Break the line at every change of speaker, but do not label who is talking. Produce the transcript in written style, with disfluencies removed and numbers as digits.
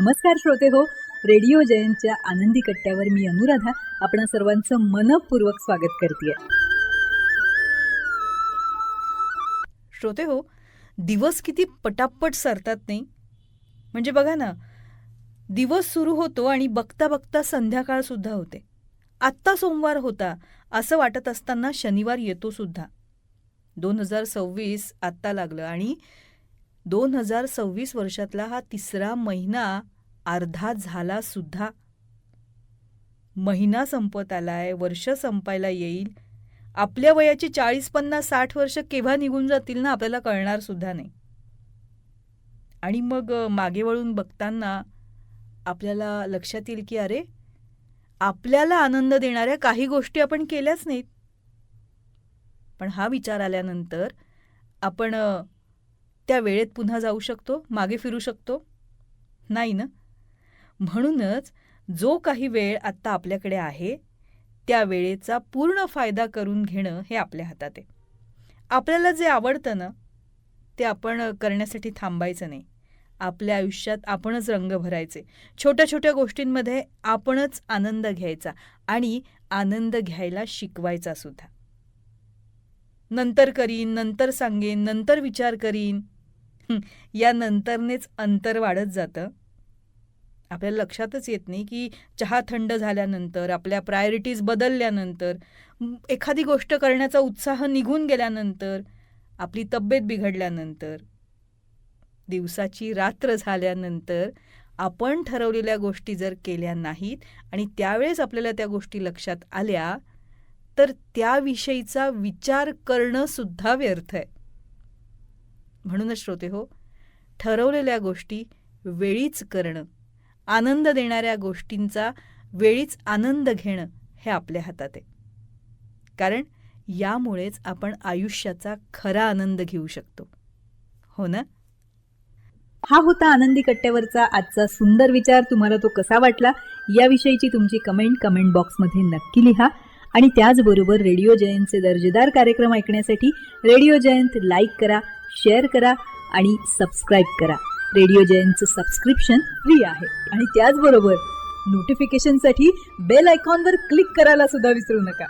नमस्कार श्रोते हो, रेडिओ जयंतच्या आनंदी कट्ट्यावर मी अनुराधा आपणा सर्वांचं मनपूर्वक स्वागत करते.
श्रोते हो, दिवस किती पटापट सरतात नाही. म्हणजे बघा ना, दिवस सुरू होतो आणि बघता बघता संध्याकाळ सुद्धा होते. आत्ता सोमवार होता असं वाटत असताना शनिवार येतो सुद्धा. 2026 आत्ता लागलं आणि 2026 वर्षातला हा तिसरा महिना अर्धा झाला सुद्धा. महिना संपत आलाय, वर्ष संपायला येईल. आपल्या वयाची 40, 50, 60 वर्ष केव्हा निघून जातील ना आपल्याला कळणार सुद्धा नाही. आणि मग मागे वळून बघताना आपल्याला लक्षात येईल की अरे, आपल्याला आनंद देणाऱ्या काही गोष्टी आपण केल्याच नाहीत. पण हा विचार आल्यानंतर आपण त्या वेळेत पुन्हा जाऊ शकतो, मागे फिरू शकतो? नाही ना. म्हणूनच जो काही वेळ आत्ता आपल्याकडे आहे त्या वेळेचा पूर्ण फायदा करून घेणं हे आपल्या हातात आहे. आपल्याला जे आवडतं ना ते आपण करण्यासाठी थांबायचं नाही. आपल्या आयुष्यात आपणच रंग भरायचे. छोट्या छोट्या गोष्टींमध्ये आपणच आनंद घ्यायचा आणि आनंद घ्यायला शिकवायचा सुद्धा. नंतर करीन, नंतर सांगेन, नंतर विचार करीन, या नंतरनेच अंतर वाढत जातं. आपल्याला लक्षातच येत नाही की चहा थंड झाल्यानंतर, आपल्या प्रायोरिटीज बदलल्यानंतर, एखादी गोष्ट करण्याचा उत्साह निघून गेल्यानंतर, आपली तब्येत बिघडल्यानंतर, दिवसाची रात्र झाल्यानंतर आपण ठरवलेल्या गोष्टी जर केल्या नाहीत आणि त्यावेळेस आपल्याला त्या गोष्टी लक्षात आल्या तर त्याविषयीचा विचार करणं सुद्धा व्यर्थ आहे. म्हणूनच श्रोते हो, ठरवलेल्या गोष्टी वेळीच करणं, आनंद देणाऱ्या गोष्टींचा वेळीच आनंद घेणं हे आपल्या हातात आहे. कारण यामुळेच आपण आयुष्याचा खरा आनंद घेऊ शकतो. हो ना?
हा होता आनंदी कट्ट्यावरचा आजचा सुंदर विचार. तुम्हाला तो कसा वाटला याविषयीची तुमची कमेंट बॉक्समध्ये नक्की लिहा. आणि त्याचबरोबर रेडिओ जयंतचे दर्जेदार कार्यक्रम ऐकण्यासाठी रेडिओ जयंत लाईक करा, शेअर करा आणि सबस्क्राईब करा. रेडिओ जयंतचं सबस्क्रिप्शन फ्री आहे. आणि त्याचबरोबर नोटिफिकेशनसाठी बेल आयकॉनवर क्लिक करायला सुद्धा विसरू नका.